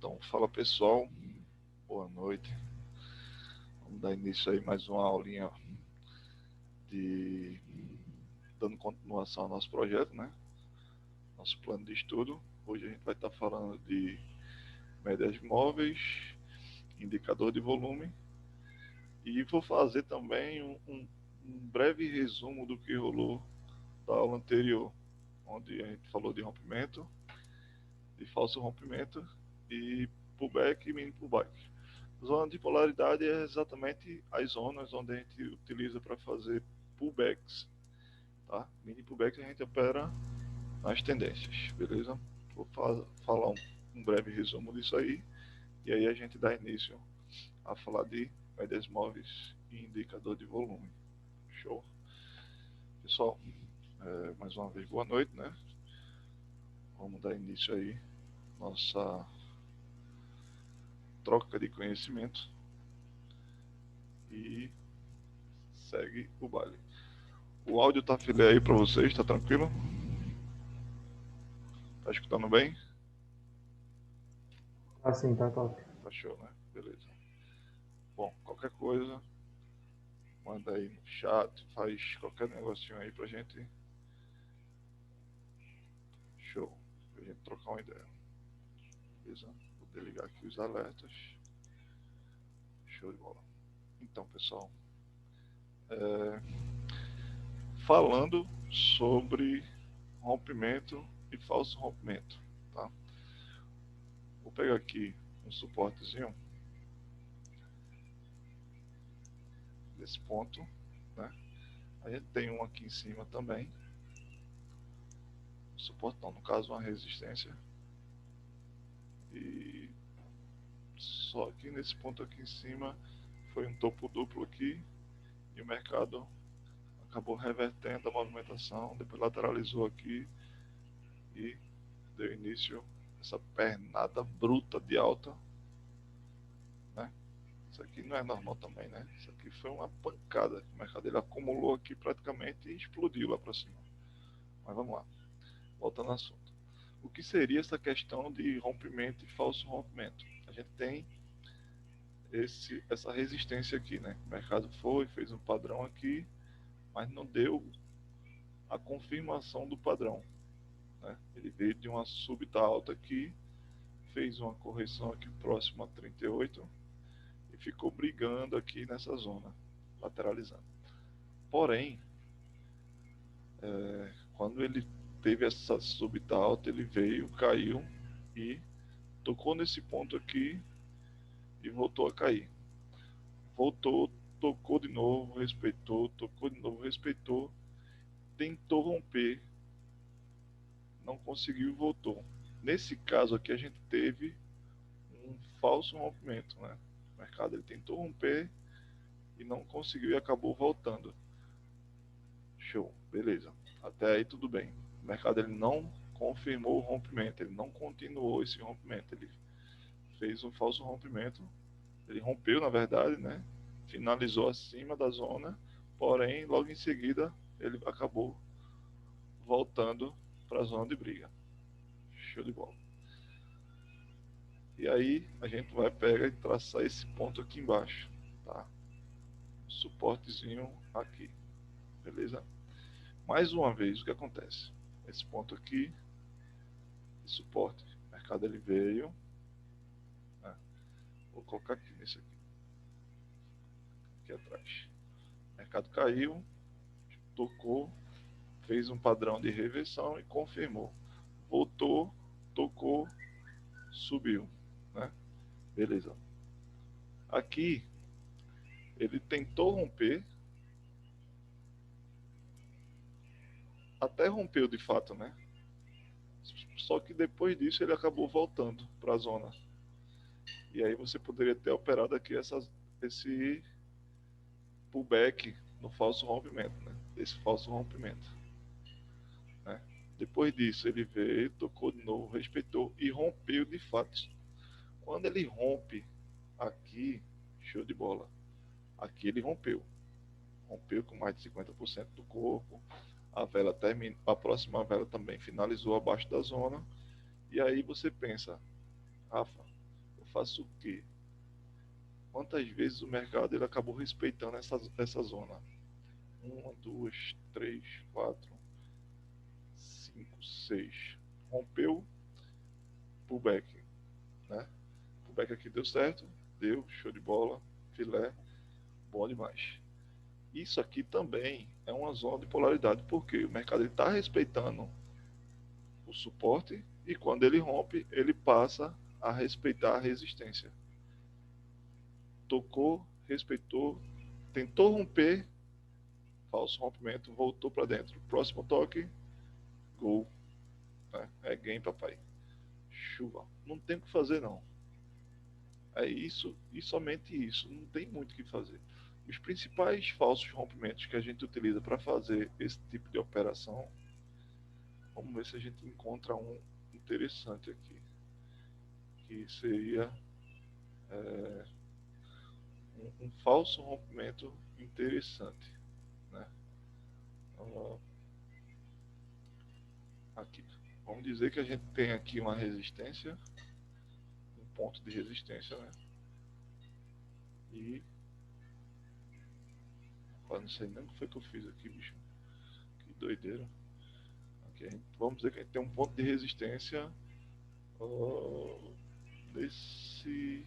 Então, fala pessoal, boa noite. Vamos dar início aí mais uma aulinha de dando continuação ao nosso projeto, né? Nosso plano de estudo. Hoje a gente vai estar falando de médias móveis, indicador de volume e vou fazer também um breve resumo do que rolou da aula anterior, onde a gente falou de rompimento, de falso rompimento e pullback e mini pullback. Zona de polaridade é exatamente as zonas onde a gente utiliza para fazer pullbacks, tá? Mini pullback a gente opera nas tendências, beleza? Vou falar um breve resumo disso aí e aí a gente dá início a falar de médias móveis e indicador de volume. Show? Pessoal, mais uma vez boa noite, né? Vamos dar início aí nossa troca de conhecimento e segue o baile. O áudio tá filé aí para vocês, tá tranquilo? Tá escutando bem? Ah, sim, tá top. Tá show, né? Beleza. Bom, qualquer coisa, manda aí no chat, faz qualquer negocinho aí pra gente. Show. Pra gente trocar uma ideia. Beleza? Vou desligar aqui os alertas. Show de bola. Então, pessoal, falando sobre rompimento e falso rompimento, tá? Vou pegar aqui um suportezinho desse ponto, né? A gente tem um aqui em cima também. Suporte não, no caso uma resistência. E só que nesse ponto aqui em cima foi um topo duplo aqui e o mercado acabou revertendo a movimentação, depois lateralizou aqui e deu início a essa pernada bruta de alta, né? Isso aqui não é normal também, né? Isso aqui foi uma pancada. O mercado ele acumulou aqui praticamente e explodiu lá para cima. Mas vamos lá, voltando ao assunto. O que seria essa questão de rompimento e falso rompimento? A gente tem essa resistência aqui, né? O mercado fez um padrão aqui, mas não deu a confirmação do padrão, né? Ele veio de uma súbita alta aqui, fez uma correção aqui próxima a 38 e ficou brigando aqui nessa zona, lateralizando. Porém, quando ele teve essa súbita alta, ele veio, caiu e tocou nesse ponto aqui e voltou a cair. Voltou, tocou de novo, respeitou, tocou de novo, respeitou, tentou romper, não conseguiu e voltou. Nesse caso aqui a gente teve um falso rompimento, né? O mercado ele tentou romper e não conseguiu e acabou voltando. Show, beleza. Até aí tudo bem. O mercado ele não confirmou o rompimento, ele não continuou esse rompimento, ele fez um falso rompimento, ele rompeu na verdade, né? Finalizou acima da zona, porém logo em seguida ele acabou voltando para a zona de briga. Show de bola. E aí a gente vai pegar e traçar esse ponto aqui embaixo, tá? Suportezinho aqui, beleza? Mais uma vez, o que acontece? Esse ponto aqui, esse suporte, o mercado ele veio, né? Vou colocar aqui nesse aqui atrás. O mercado caiu, tocou, fez um padrão de reversão e confirmou. Voltou, tocou, subiu, né? Beleza. Aqui ele tentou romper, até rompeu de fato, né? Só que depois disso ele acabou voltando para a zona. E aí você poderia ter operado aqui esse pullback no falso rompimento, né? Esse falso rompimento, né? Depois disso ele veio, tocou de novo, respeitou e rompeu de fato. Quando ele rompe aqui, show de bola. Aqui ele rompeu. Rompeu com mais de 50% do corpo. A vela termina, a próxima vela também finalizou abaixo da zona. E aí você pensa, Rafa, faço o quê? Quantas vezes o mercado ele acabou respeitando essa zona? 1, 2, 3, 4, 5, 6. Rompeu, pullback, né? Pullback aqui deu certo, deu, show de bola, filé, bom demais. Isso aqui também é uma zona de polaridade, porque o mercado está respeitando o suporte e quando ele rompe, ele passa a respeitar a resistência. Tocou, respeitou, tentou romper, falso rompimento, voltou para dentro. Próximo toque, gol. Né? É game, papai. Chuva. Não tem o que fazer, não. É isso e somente isso. Não tem muito o que fazer. Os principais falsos rompimentos que a gente utiliza para fazer esse tipo de operação, vamos ver se a gente encontra um interessante aqui, que seria um falso rompimento interessante, né? Aqui, vamos dizer que a gente tem aqui uma resistência, um ponto de resistência, né? E não sei nem o que foi que eu fiz aqui, bicho. Que doideira. Aqui, vamos dizer que a gente tem um ponto de resistência nesse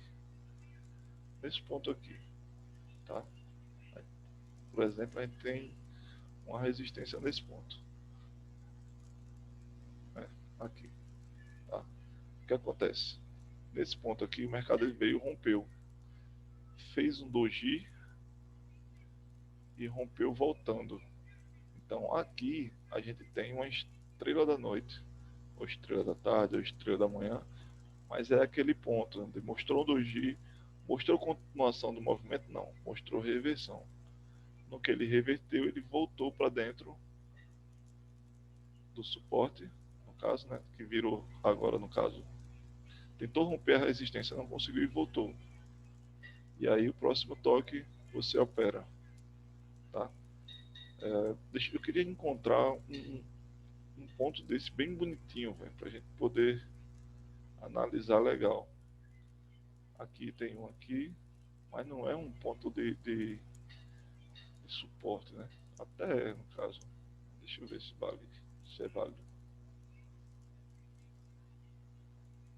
ponto aqui, tá? Por exemplo, a gente tem uma resistência nesse ponto, né? Aqui, tá? O que acontece? Nesse ponto aqui, o mercado ele veio, rompeu, fez um doji e rompeu voltando. Então aqui a gente tem uma estrela da noite, ou estrela da tarde, ou estrela da manhã, mas é aquele ponto onde mostrou um doji, mostrou continuação do movimento? Não, mostrou reversão. No que ele reverteu, ele voltou para dentro do suporte, no caso, né, que virou agora no caso. Tentou romper a resistência, não conseguiu e voltou. E aí o próximo toque você opera, tá? Eu queria encontrar um ponto desse bem bonitinho, para a gente poder analisar legal. Aqui tem um aqui, mas não é um ponto de suporte, né? Até no caso. Deixa eu ver se vale. Se é válido.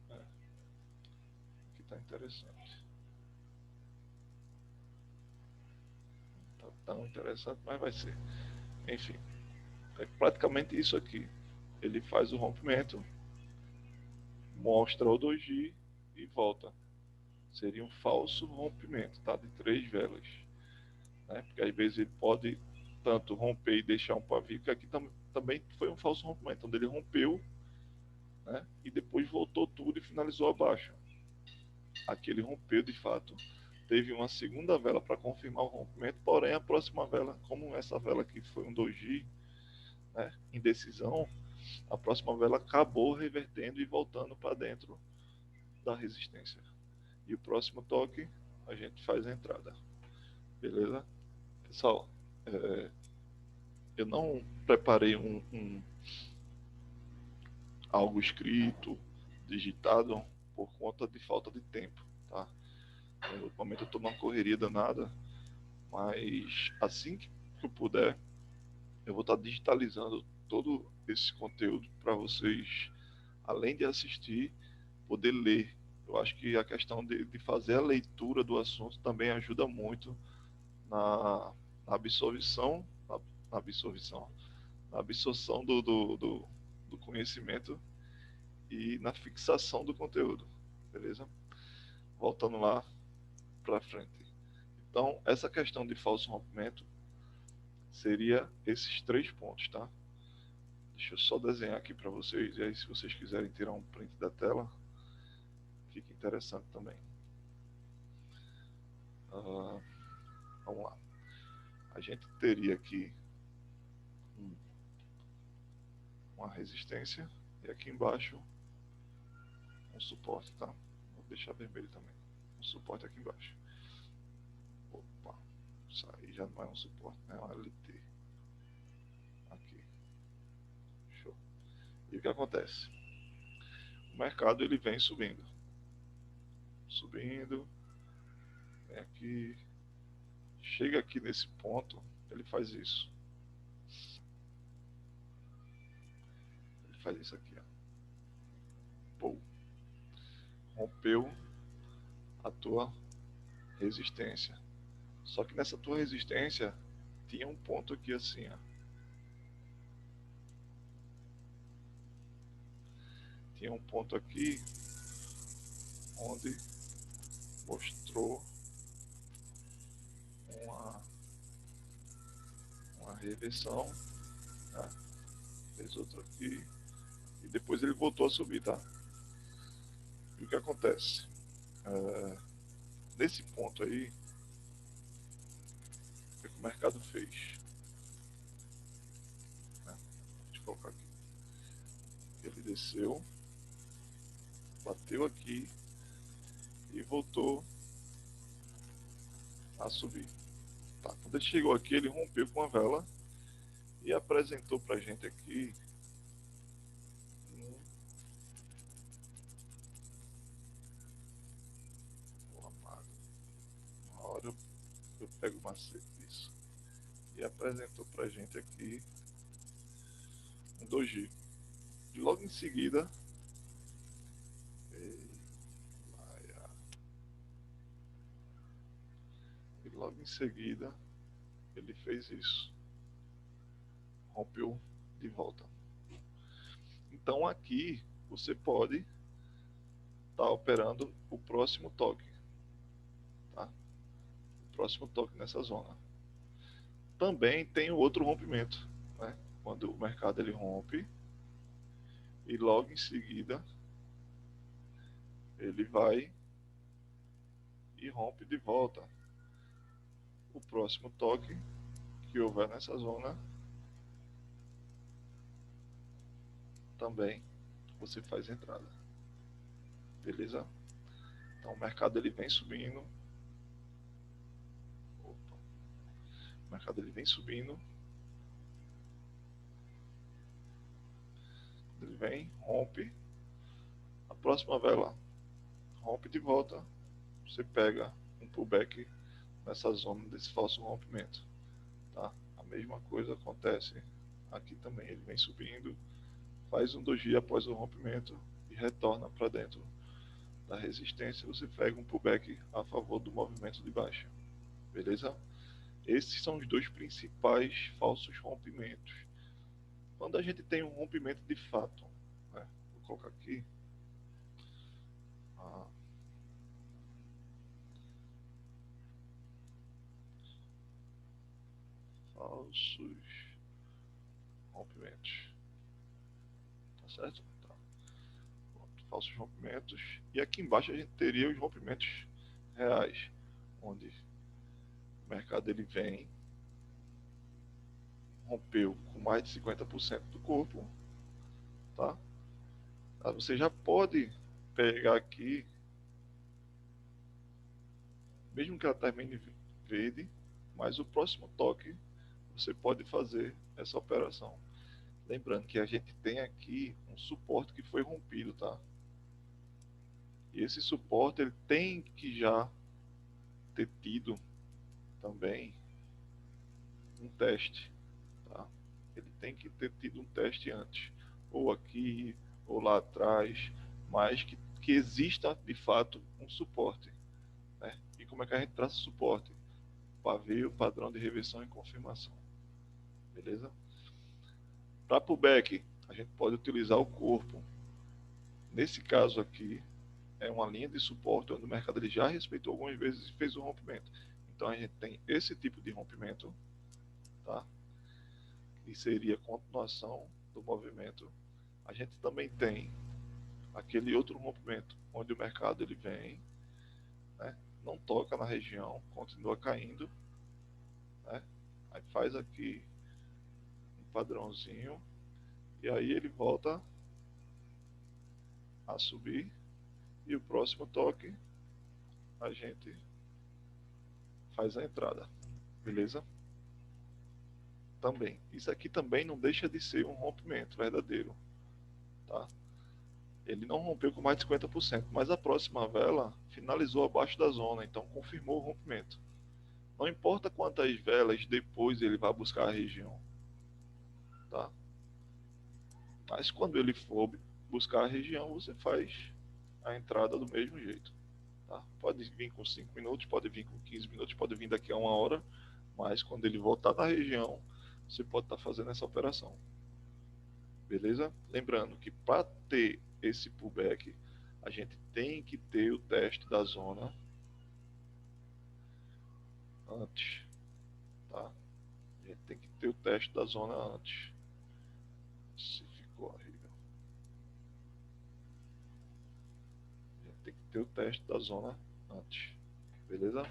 Aqui tá interessante. Não tá tão interessante, mas vai ser. Enfim, é praticamente isso aqui. Ele faz o rompimento, mostra o doji e volta. Seria um falso rompimento, tá? De 3 velas, né? Porque às vezes ele pode tanto romper e deixar um pavio, que aqui também foi um falso rompimento, onde ele rompeu, né? E depois voltou tudo e finalizou abaixo. Aqui ele rompeu de fato, teve uma segunda vela para confirmar o rompimento, porém a próxima vela, como essa vela aqui foi um doji, né? Indecisão, a próxima vela acabou revertendo e voltando para dentro da resistência. E o próximo toque a gente faz a entrada. Beleza? Pessoal, eu não preparei algo escrito, digitado, por conta de falta de tempo, tá? No momento eu estou numa correria danada, mas assim que eu puder, eu vou estar digitalizando todo esse conteúdo para vocês, além de assistir, poder ler. Eu acho que a questão de fazer a leitura do assunto também ajuda muito na, na absorção, na absorção, na absorção do conhecimento e na fixação do conteúdo, beleza? Voltando lá para frente. Então, essa questão de falso rompimento seria esses 3 pontos, tá? Deixa eu só desenhar aqui para vocês, e aí se vocês quiserem tirar um print da tela, fica interessante também. Vamos lá. A gente teria aqui uma resistência e aqui embaixo um suporte, tá? Vou deixar vermelho também. Um suporte aqui embaixo. Opa, isso aí já não é um suporte, né? É uma LT. Aqui. Show. E o que acontece? O mercado ele vem subindo. subindo, vem aqui, chega aqui nesse ponto, ele faz isso. Ele faz isso aqui, ó. Pô, rompeu a tua resistência. Só que nessa tua resistência tinha um ponto aqui assim, ó. Tinha um ponto aqui onde mostrou uma reversão, tá? Fez outro aqui e depois ele voltou a subir, tá? E o que acontece? Nesse ponto aí, o que o mercado fez? Né? Deixa eu colocar aqui. Ele desceu, bateu aqui e voltou a subir. Tá? Quando ele chegou aqui, ele rompeu com a vela e apresentou pra gente aqui uma hora eu pego o macete disso. E apresentou pra gente aqui um doji. E logo em seguida ele fez isso, rompeu de volta. Então aqui você pode estar operando o próximo toque, tá? O próximo toque nessa zona. Também tem o outro rompimento, né? Quando o mercado ele rompe e logo em seguida ele vai e rompe de volta. O próximo toque que houver nessa zona também você faz entrada, beleza? Então o mercado ele vem subindo, o mercado ele vem subindo, ele vem, rompe, a próxima vela rompe de volta, você pega um pullback nessa zona desse falso rompimento, tá? A mesma coisa acontece aqui também, ele vem subindo, faz um doji após o rompimento e retorna para dentro da resistência, você pega um pullback a favor do movimento de baixa, beleza? Esses são os dois principais falsos rompimentos. Quando a gente tem um rompimento de fato, né? Vou colocar aqui falsos rompimentos, tá certo? Tá. Falsos rompimentos, e aqui embaixo a gente teria os rompimentos reais, onde o mercado ele vem, rompeu com mais de 50% do corpo, tá? Você já pode pegar aqui, mesmo que ela termine verde, mas o próximo toque você pode fazer essa operação. Lembrando que a gente tem aqui um suporte que foi rompido, tá? E esse suporte ele tem que já ter tido também um teste, tá? Ele tem que ter tido um teste antes, ou aqui, ou lá atrás, mas que exista de fato um suporte, né? E como é que a gente traça suporte? Pavio, padrão de reversão e confirmação, beleza? Para pullback, a gente pode utilizar o corpo. Nesse caso aqui, é uma linha de suporte onde o mercado ele já respeitou algumas vezes e fez o rompimento. Então a gente tem esse tipo de rompimento, tá? Que seria a continuação do movimento. A gente também tem aquele outro rompimento onde o mercado ele vem, né? Não toca na região, continua caindo, né? Aí faz aqui um padrãozinho e aí ele volta a subir e o próximo toque a gente faz a entrada, beleza? Também, isso aqui também não deixa de ser um rompimento verdadeiro, tá? ele não rompeu com mais de 50%, mas a próxima vela finalizou abaixo da zona, então confirmou o rompimento. Não importa quantas velas depois ele vai buscar a região, tá? Mas quando ele for buscar a região, você faz a entrada do mesmo jeito, tá? Pode vir com 5 minutos, pode vir com 15 minutos, pode vir daqui a 1 hora, mas quando ele voltar na região, você pode estar fazendo essa operação. Beleza? Lembrando que para ter esse pullback, a gente tem que ter o teste da zona antes, tá? A gente tem que ter o teste da zona antes. Se ficou horrível. A gente tem que ter o teste da zona antes. Beleza?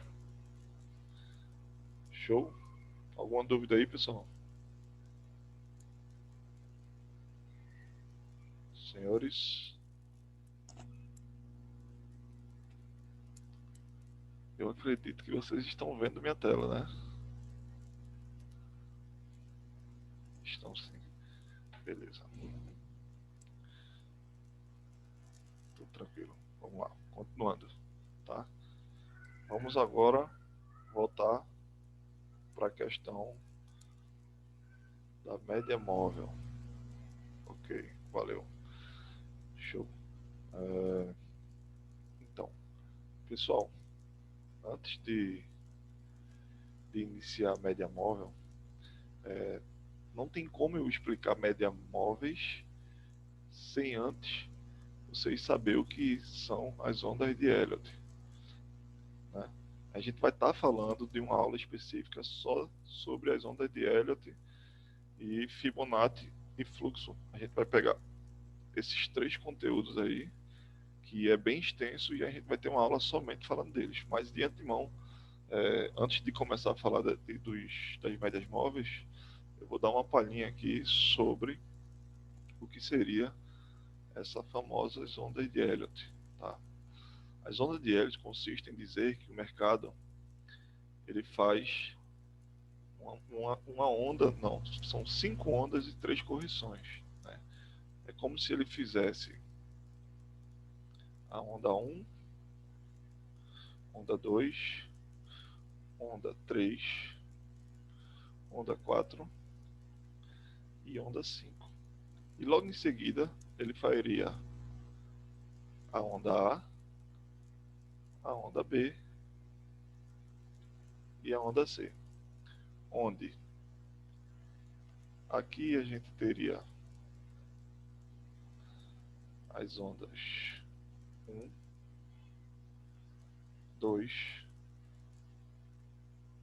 Show? Alguma dúvida aí, pessoal? Senhores, eu acredito que vocês estão vendo minha tela, né? Estão sim. Beleza. Tudo tranquilo. Vamos lá. Continuando, tá? Vamos agora voltar para a questão da média móvel. Ok, valeu. Show. Então, pessoal, antes de iniciar a média móvel, não tem como eu explicar média móveis sem antes vocês saberem o que são as ondas de Elliott, né? A gente vai estar falando de uma aula específica só sobre as ondas de Elliott e Fibonacci e fluxo. A gente vai pegar esses 3 conteúdos aí, que é bem extenso, e a gente vai ter uma aula somente falando deles. Mas de antemão, antes de começar a falar das médias móveis, eu vou dar uma palhinha aqui sobre o que seria essa famosa ondas de Elliott, tá? As ondas de Elliott consistem em dizer que o mercado ele faz uma onda, não, são 5 ondas e 3 correções, né? É como se ele fizesse a onda 1, onda 2, onda 3, onda 4 e onda 5. E logo em seguida ele faria a onda A onda B e a onda C, onde aqui a gente teria as ondas 1, 2,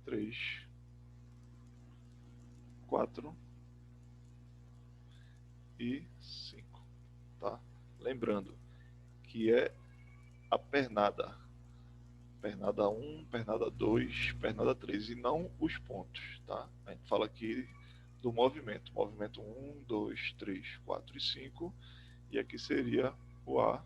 3, 4 e 5, tá? Lembrando que é a pernada 1, pernada 2, pernada 3 e não os pontos, tá? A gente fala aqui do movimento 1, 2, 3, 4 e 5, e aqui seria o A,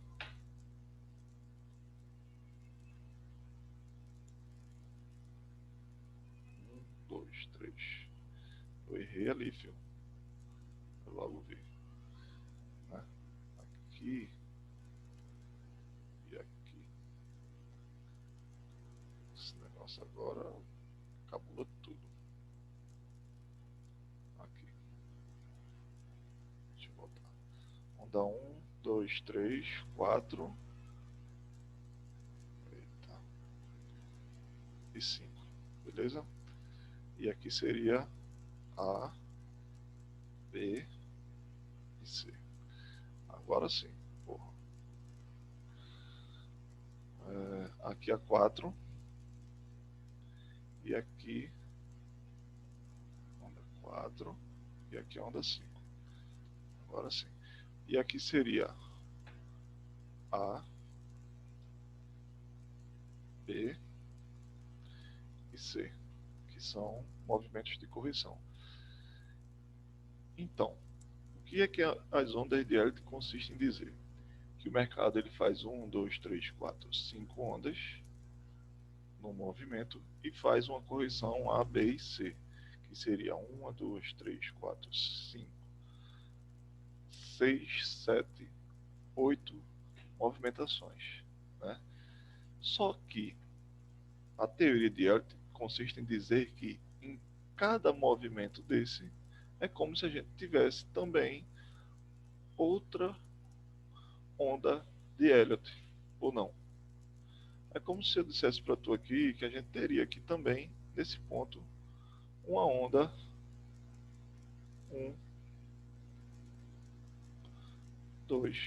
1, 2, 3. Eu errei ali, filho. Eu logo vi, né? Aqui e aqui. Esse negócio agora acabou tudo. Aqui. Deixa eu voltar. Onda 1, 2, 3, 4. Eita. E 5. Beleza? E aqui seria A, B e C. Agora sim. Porra. Aqui a 4. E aqui onda 4. E aqui a onda 5. Agora sim. E aqui seria A, B e C, que são movimentos de correção. Então, o que é que as ondas de Elliott consistem em dizer? Que o mercado ele faz 1, 2, 3, 4, 5 ondas no movimento e faz uma correção A, B e C, que seria 1, 2, 3, 4, 5, 6, 7, 8 movimentações, né? Só que a teoria de Elliott consiste em dizer que em cada movimento desse é como se a gente tivesse também outra onda de Elliott, ou não. É como se eu dissesse para tu aqui que a gente teria aqui também, nesse ponto, uma onda 1, 2,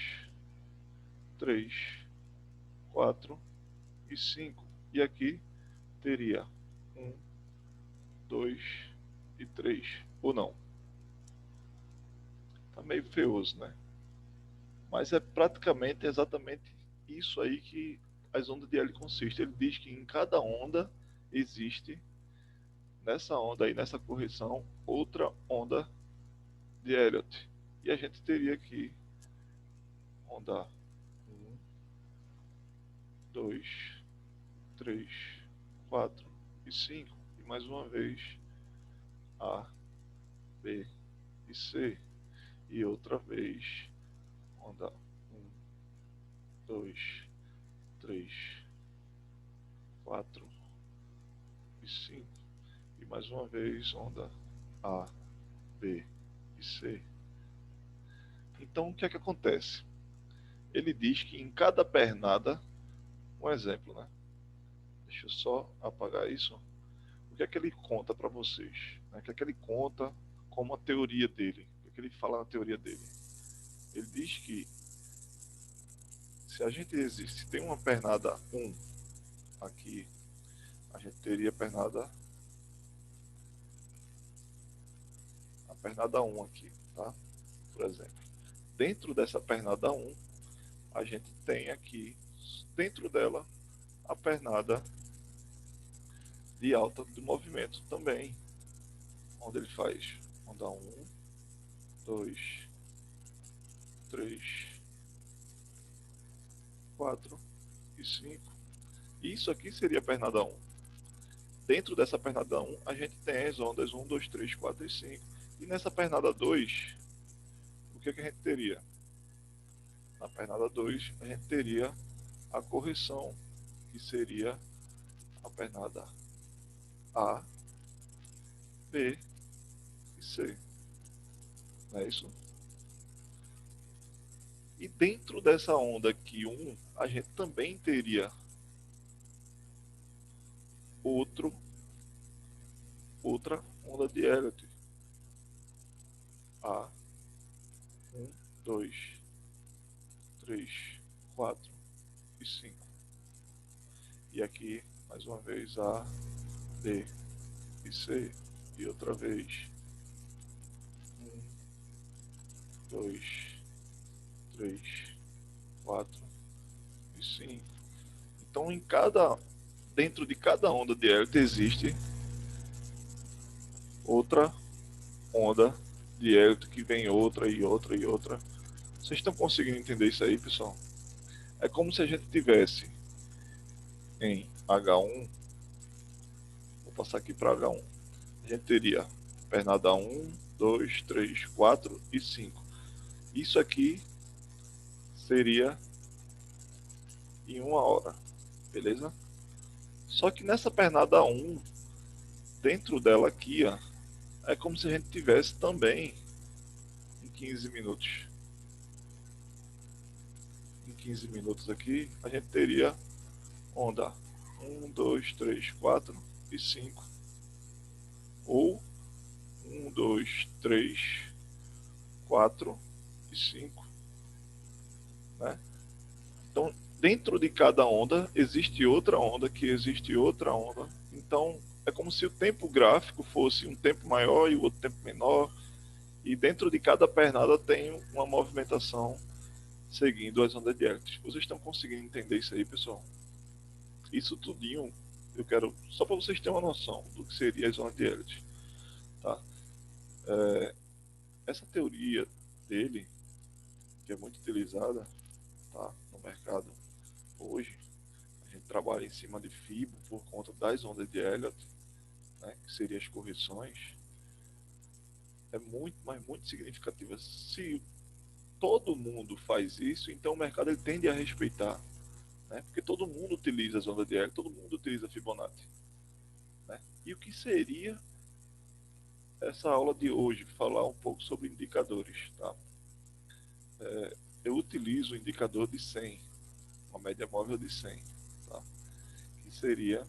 3, 4 e 5. E aqui teria 1, 2 e 3, ou não. Tá meio feioso, né? Mas é praticamente exatamente isso aí que as ondas de Halley consistem. Ele diz que em cada onda existe, nessa onda aí, nessa correção, outra onda de Elliott. E a gente teria aqui onda 1, 2, 3, 4 e 5. E mais uma vez A, B e C. E outra vez onda 1, 2, 3, 4 e 5. E mais uma vez onda A, B e C. Então o que é que acontece? Ele diz que em cada pernada, um exemplo, né? Deixa eu só apagar isso. O que é que ele conta para vocês? O que é que ele conta como a teoria dele? O que é que ele fala na teoria dele? Ele diz que se a gente existe, se tem uma pernada 1 aqui, a gente teria a pernada 1 aqui, tá? Por exemplo. Dentro dessa pernada 1, a gente tem aqui, dentro dela, a pernada de alta do movimento também, onde ele faz onda 1, 2, 3, 4 e 5. Isso aqui seria a pernada 1. Dentro dessa pernada 1, a gente tem as ondas 1, 2, 3, 4 e 5. E nessa pernada 2, o que, é que a gente teria? Na pernada 2, a gente teria a correção, que seria a pernada A, B e C. Não é isso? E dentro dessa onda aqui 1, a gente também teria outra onda de Elliott. A, 1, 2, 3, 4 e 5. E aqui, mais uma vez, A, B e C. E outra vez, 1, 2, 3, 4 e 5. Então, dentro de cada onda de Elliott existe outra onda de Elliott que vem outra e outra e outra. Vocês estão conseguindo entender isso aí, pessoal? É como se a gente tivesse em H1, vou passar aqui para H1, a gente teria pernada 1, 2, 3, 4 e 5. Isso aqui seria em 1 hora, beleza? Só que nessa pernada 1, dentro dela aqui, ó, é como se a gente tivesse também em 15 minutos. Em 15 minutos aqui, a gente teria onda 1, 2, 3, 4 e 5. Ou 1, 2, 3, 4 e 5. Né? Então, dentro de cada onda, existe outra onda, que existe outra onda. Então, é como se o tempo gráfico fosse um tempo maior e o outro tempo menor. E dentro de cada pernada tem uma movimentação seguindo as ondas de Elliott. Vocês estão conseguindo entender isso aí, pessoal? Isso tudinho, eu quero, só para vocês terem uma noção do que seria as ondas de Elliott. Tá? Essa teoria dele, que é muito utilizada, tá, no mercado hoje, a gente trabalha em cima de FIBO por conta das ondas de Elliott, né, que seriam as correções, é muito, mas muito significativa. Se todo mundo faz isso, então o mercado ele tende a respeitar, né? Porque todo mundo utiliza a zona de Hegel, todo mundo utiliza Fibonacci, né? E o que seria essa aula de hoje? Falar um pouco sobre indicadores, tá? Eu utilizo o indicador de 100, uma média móvel de 100, tá? Que seria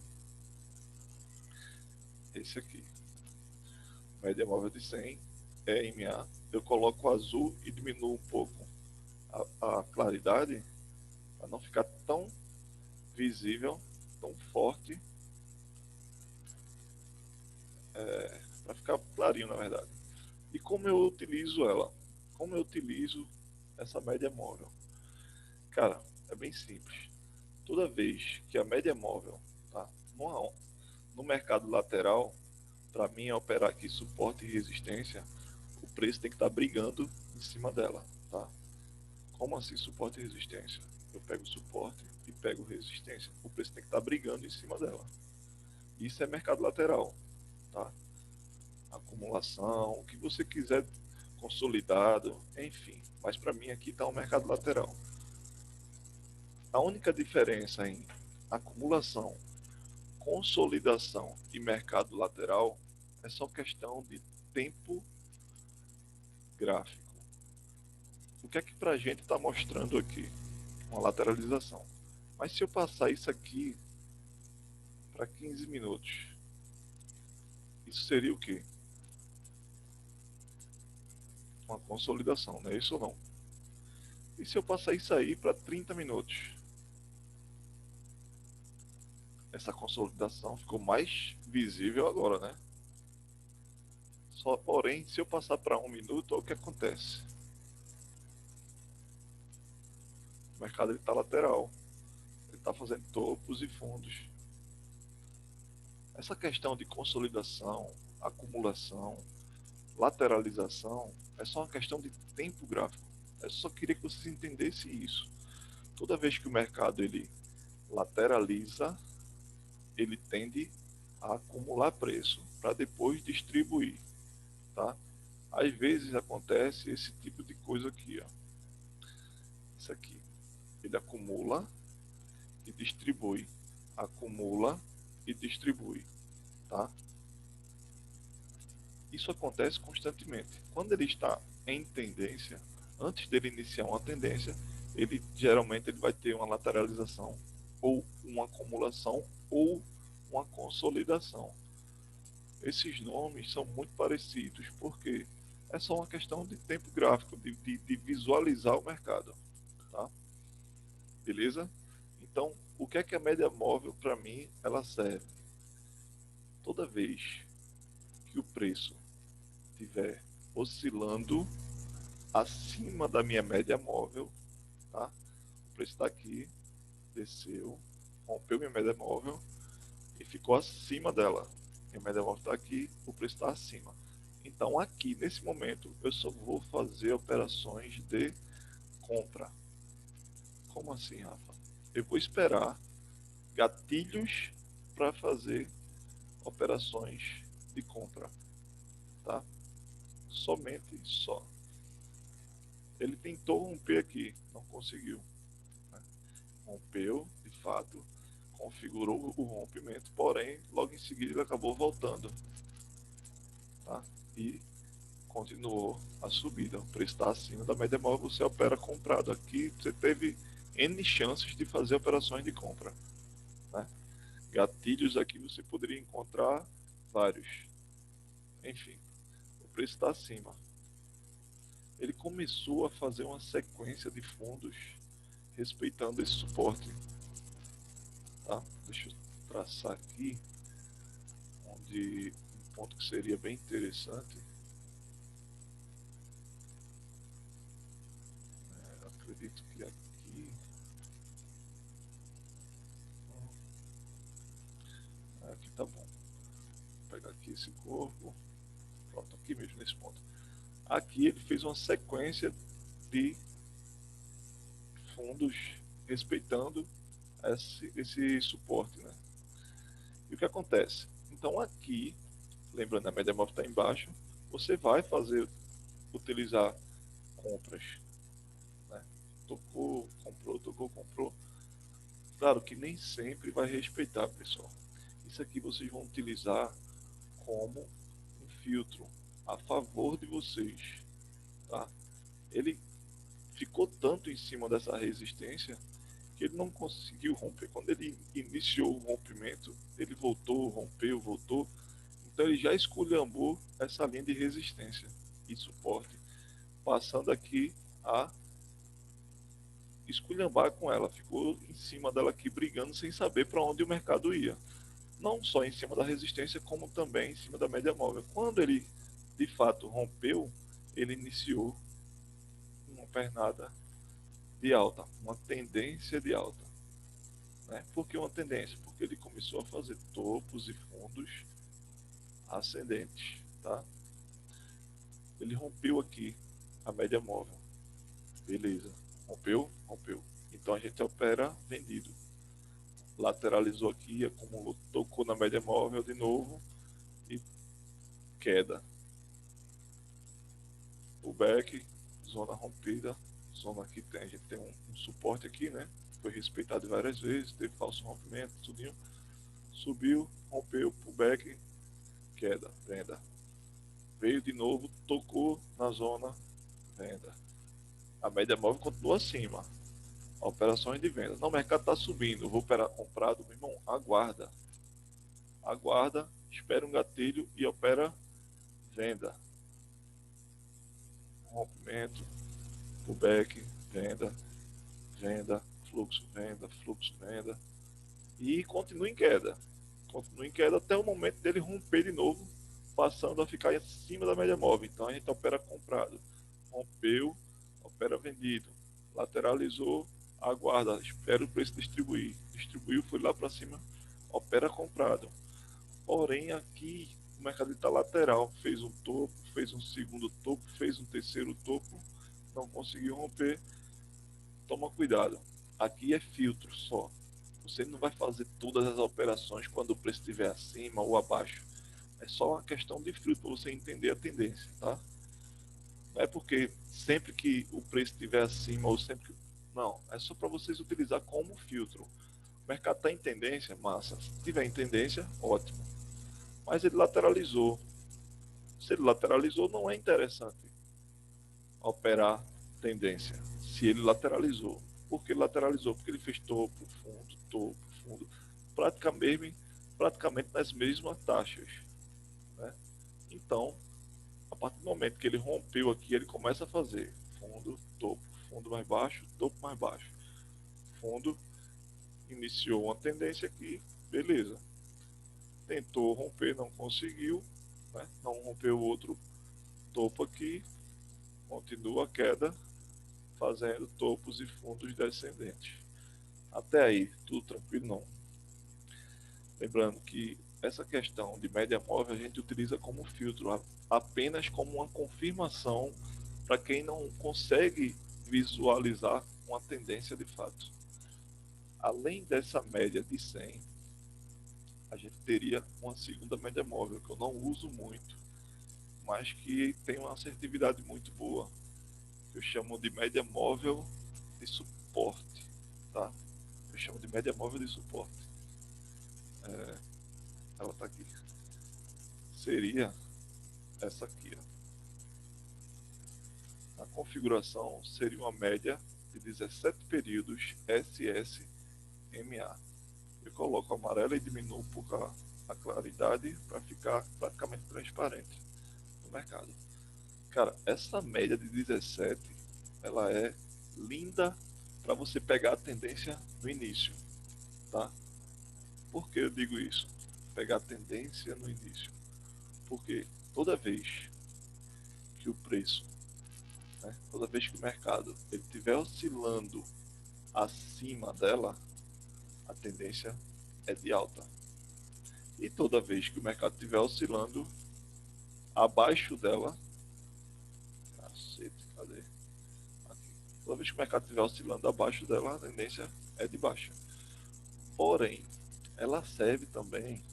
esse aqui. Média móvel de 100 é EMA. Eu coloco o azul e diminuo um pouco a claridade para não ficar tão visível, tão forte, para ficar clarinho na verdade. E como eu utilizo ela? Como eu utilizo essa média móvel? Cara, é bem simples. Toda vez que a média móvel tá no mercado lateral, para mim operar aqui suporte e resistência, o preço tem que estar brigando em cima dela, tá? Como assim suporte e resistência? Eu pego suporte e pego resistência. O preço tem que estar brigando em cima dela. Isso é mercado lateral, tá? Acumulação, o que você quiser, consolidado, enfim. Mas para mim aqui está o mercado lateral. A única diferença em acumulação, consolidação e mercado lateral é só questão de tempo gráfico. O que é que para a gente está mostrando aqui? Uma lateralização. Mas se eu passar isso aqui para 15 minutos, isso seria o quê? Uma consolidação, não é isso ou não? E se eu passar isso aí para 30 minutos? Essa consolidação ficou mais visível agora, né? Só, porém, se eu passar para 1 minuto, olha o que acontece. O mercado está lateral. Ele está fazendo topos e fundos. Essa questão de consolidação, acumulação, lateralização, é só uma questão de tempo gráfico. Eu só queria que vocês entendessem isso. Toda vez que o mercado ele lateraliza, ele tende a acumular preço para depois distribuir, tá? Às vezes acontece esse tipo de coisa aqui, ó. Isso aqui, ele acumula e distribui, acumula e distribui, tá? Isso acontece constantemente. Quando ele está em tendência, antes dele iniciar uma tendência, ele geralmente ele vai ter uma lateralização ou uma acumulação ou uma consolidação. Esses nomes são muito parecidos porque é só uma questão de tempo gráfico, de visualizar o mercado, tá? Beleza? Então, o que é que a média móvel para mim ela serve? Toda vez que o preço estiver oscilando acima da minha média móvel, tá? O preço está aqui, desceu, rompeu minha média móvel e ficou acima dela. Minha média móvel está aqui, o preço está acima. Então aqui, nesse momento, eu só vou fazer operações de compra. Como assim, Rafa? Eu vou esperar gatilhos para fazer operações de compra, tá? Somente só. Ele tentou romper aqui, não conseguiu, né? Rompeu, de fato, configurou o rompimento, porém, logo em seguida ele acabou voltando, tá? E continuou a subida. O preço está acima da média móvel, você opera comprado. Aqui você teve N chances de fazer operações de compra, né? Gatilhos aqui você poderia encontrar vários. Enfim, o preço está acima. Ele começou a fazer uma sequência de fundos respeitando esse suporte, tá? Deixa eu traçar aqui onde um ponto que seria bem interessante. Acredito que aqui, aqui tá bom. Vou pegar aqui esse corpo, pronto, aqui mesmo nesse ponto. Aqui ele fez uma sequência de fundos respeitando esse suporte, né? E o que acontece? Então aqui, lembrando a média móvel está embaixo, você vai utilizar compras, tocou, comprou, tocou, comprou. Claro que nem sempre vai respeitar, pessoal. Isso aqui vocês vão utilizar como um filtro a favor de vocês, tá? Ele ficou tanto em cima dessa resistência que ele não conseguiu romper. Quando ele iniciou o rompimento, ele voltou, rompeu, voltou. Então ele já esculhambou essa linha de resistência e suporte, passando aqui a esculhambar com ela. Ficou em cima dela aqui brigando sem saber para onde o mercado ia. Não só em cima da resistência, como também em cima da média móvel. Quando ele de fato rompeu, ele iniciou uma pernada de alta, uma tendência de alta. Né? Por que uma tendência? Porque ele começou a fazer topos e fundos ascendentes. Tá? Ele rompeu aqui a média móvel. Beleza. Rompeu? Rompeu. Então a gente opera vendido. Lateralizou aqui, acumulou, tocou na média móvel de novo e queda. O back, zona rompida, zona que tem, a gente tem um suporte aqui, né? Foi respeitado várias vezes, teve falso rompimento, tudinho. Subiu, rompeu, pullback, queda, venda. Veio de novo, tocou na zona, venda. A média móvel continua acima. Operações de venda. Não, o mercado está subindo, vou operar comprado, meu irmão, aguarda. Aguarda, espera um gatilho e opera venda. Rompimento, pullback, venda, venda, fluxo, venda. E continua em queda. Continua em queda até o momento dele romper de novo, passando a ficar acima da média móvel. Então a gente opera comprado. Rompeu, opera vendido. Lateralizou, aguarda, espera o preço distribuir. Distribuiu, foi lá para cima, opera comprado. Porém, aqui o mercado está lateral. Fez um topo, fez um segundo topo, fez um terceiro topo, não conseguiu romper. Toma cuidado. Aqui é filtro só. Você não vai fazer todas as operações quando o preço estiver acima ou abaixo. É só uma questão de filtro para você entender a tendência, tá? Não é porque sempre que o preço estiver acima ou sempre que... Não, é só para vocês utilizar como filtro. O mercado está em tendência, massa. Se tiver em tendência, ótimo. Mas ele lateralizou. Se ele lateralizou, não é interessante operar tendência. Se ele lateralizou. Por que lateralizou? Porque ele fez topo, fundo. Praticamente nas mesmas taxas. Né? Então, a partir do momento que ele rompeu aqui, ele começa a fazer fundo mais baixo, topo mais baixo. Fundo, iniciou uma tendência aqui, beleza. Tentou romper, não conseguiu, né? Não rompeu outro topo aqui, continua a queda, fazendo topos e fundos descendentes. Até aí, tudo tranquilo? Não. Lembrando que essa questão de média móvel a gente utiliza como filtro, apenas como uma confirmação para quem não consegue visualizar uma tendência de fato. Além dessa média de 100, a gente teria uma segunda média móvel, que eu não uso muito, mas que tem uma assertividade muito boa. Eu chamo de média móvel de suporte. Tá? Eu chamo de média móvel de suporte. Ela está aqui. Seria essa aqui. Ó. A configuração seria uma média de 17 períodos SSMA. Eu coloco amarela e diminuo um pouco a claridade para ficar praticamente transparente no mercado. Cara, essa média de 17, ela é linda para você pegar a tendência no início, tá? Por que eu digo isso? Pegar a tendência no início. Porque toda vez que o preço, né, toda vez que o mercado ele estiver oscilando acima dela, a tendência é de alta. E toda vez que o mercado estiver oscilando abaixo dela, cacete, cadê? Aqui. Toda vez que o mercado estiver oscilando abaixo dela, a tendência é de baixa. Porém, ela serve também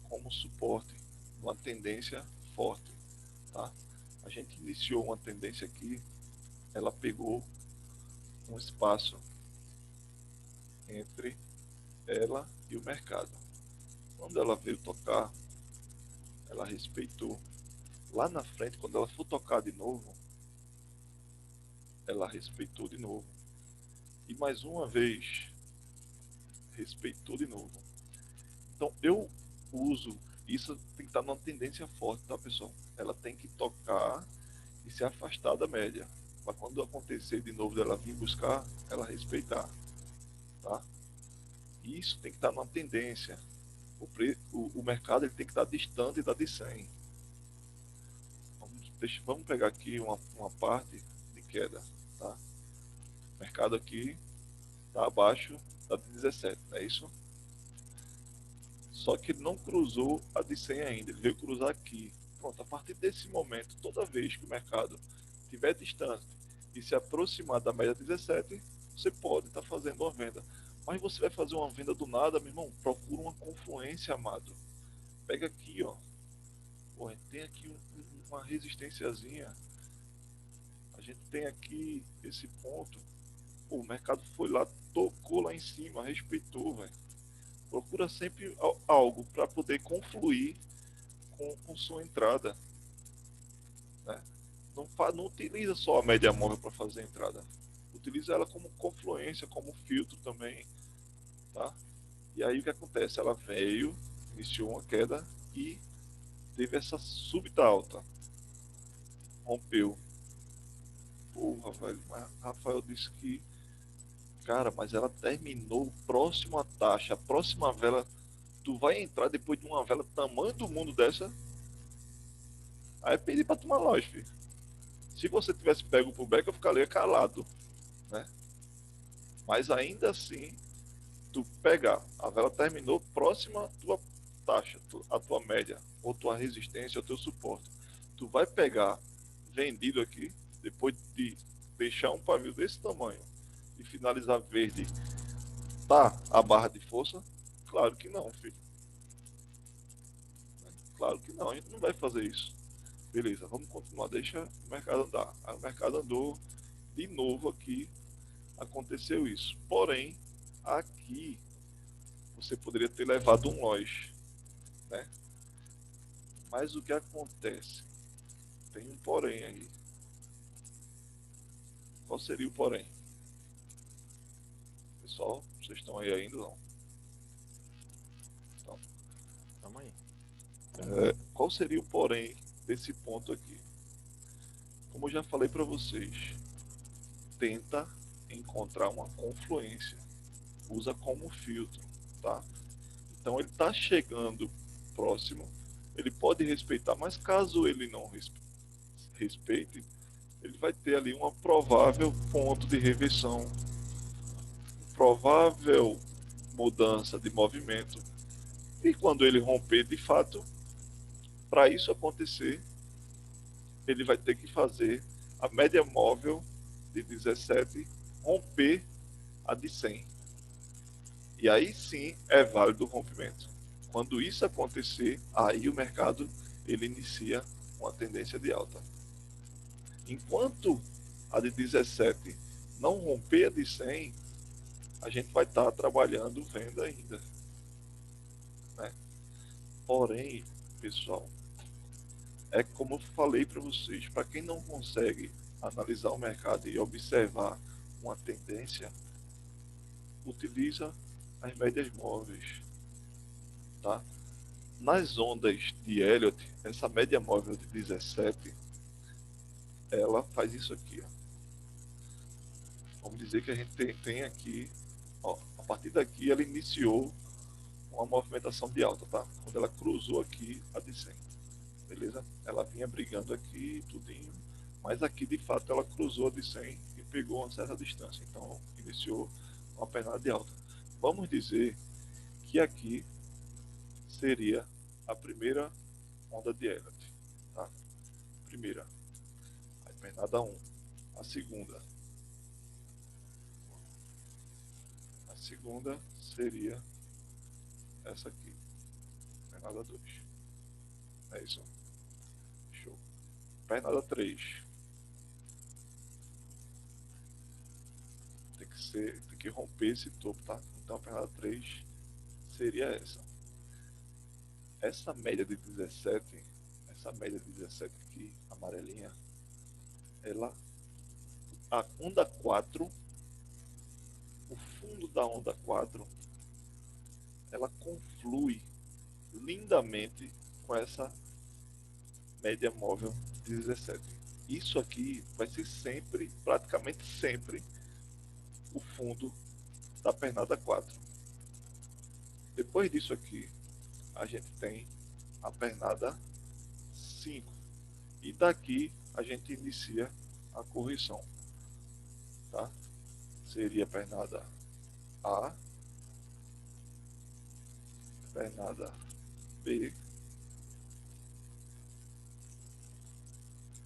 como suporte, uma tendência forte, tá? A gente iniciou uma tendência aqui, ela pegou, um espaço entre ela e o mercado. Quando ela veio tocar, ela respeitou. Lá na frente, quando ela for tocar de novo, ela respeitou de novo. E mais uma vez, respeitou de novo. Então eu uso, isso tem que estar numa tendência forte, tá, pessoal? Ela tem que tocar e se afastar da média. Para quando acontecer de novo dela vir buscar, ela respeitar, tá? E isso tem que estar numa tendência. O mercado ele tem que estar distante da de 100. Vamos pegar aqui uma parte de queda, tá? O mercado aqui está abaixo da de 17, não é isso? Só que ele não cruzou a de 100 ainda, ele veio cruzar aqui. Pronto, a partir desse momento, toda vez que o mercado estiver distante e se aproximar da média 17, você pode estar fazendo uma venda. Mas você vai fazer uma venda do nada, meu irmão, procura uma confluência, amado. Pega aqui, ó. Pô, tem aqui uma resistênciazinha. A gente tem aqui esse ponto. Pô, o mercado foi lá, tocou lá em cima, respeitou, velho. Procura sempre algo para poder confluir com sua entrada, né? Não utiliza só a média móvel para fazer a entrada. Utiliza ela como confluência, como filtro também, tá? E aí o que acontece? Ela veio, iniciou uma queda e teve essa súbita alta. Rompeu. Porra, velho. Mas Rafael disse que, cara, mas ela terminou próximo à taxa. A próxima vela, tu vai entrar depois de uma vela tamanho do mundo dessa. Aí eu pedi pra tomar loja, filho. Se você tivesse pego pro back, eu ficaria calado, né? Mas ainda assim, tu pegar, a vela terminou próxima à tua taxa, à tua média, ou tua resistência, ou teu suporte. Tu vai pegar vendido aqui, depois de deixar um pavio desse tamanho e finalizar verde, tá a barra de força? Claro que não, filho. Claro que não, a gente não vai fazer isso. Beleza, vamos continuar, deixa o mercado andar. Aí o mercado andou de novo aqui, aconteceu isso. Porém, aqui você poderia ter levado um loja, né? Mas o que acontece? Tem um porém aí. Qual seria o porém? Pessoal, vocês estão aí ainda não? Então, Tamo aí. qual seria o porém desse ponto aqui? Como eu já falei para vocês, tenta encontrar uma confluência, usa como filtro, tá? Então ele está chegando próximo, ele pode respeitar, mas caso ele não respeite, ele vai ter ali uma provável ponto de reversão, provável mudança de movimento. E quando ele romper de fato, para isso acontecer, ele vai ter que fazer a média móvel de 17 romper a de 100. E aí sim é válido o rompimento. Quando isso acontecer, aí o mercado ele inicia uma tendência de alta. Enquanto a de 17 não romper a de 100, a gente vai estar trabalhando venda ainda, né? Porém, pessoal, é como eu falei para vocês, para quem não consegue analisar o mercado e observar uma tendência, utiliza as médias móveis, tá? Nas ondas de Elliott, essa média móvel de 17, ela faz isso aqui, ó. Vamos dizer que a gente tem aqui, ó, a partir daqui ela iniciou uma movimentação de alta, tá? Quando ela cruzou aqui a de 100, beleza? Ela vinha brigando aqui, tudinho, mas aqui de fato ela cruzou a de 100 e pegou uma certa distância, então iniciou uma pernada de alta. Vamos dizer que aqui seria a primeira onda de Elliott, tá? Primeira, a pernada 1. A segunda, seria essa aqui, pernada 2. É isso. Show. Pernada 3. tem que romper esse topo, tá? Então a pernada 3 seria essa. Essa média de 17, essa média de 17 aqui, amarelinha, ela, a onda 4, o fundo da onda 4, ela conflui lindamente com essa média móvel de 17. Isso aqui vai ser sempre, praticamente sempre, o fundo da pernada 4. Depois disso aqui, a gente tem a pernada 5. E daqui a gente inicia a correção. Tá? Seria a pernada A, pernada B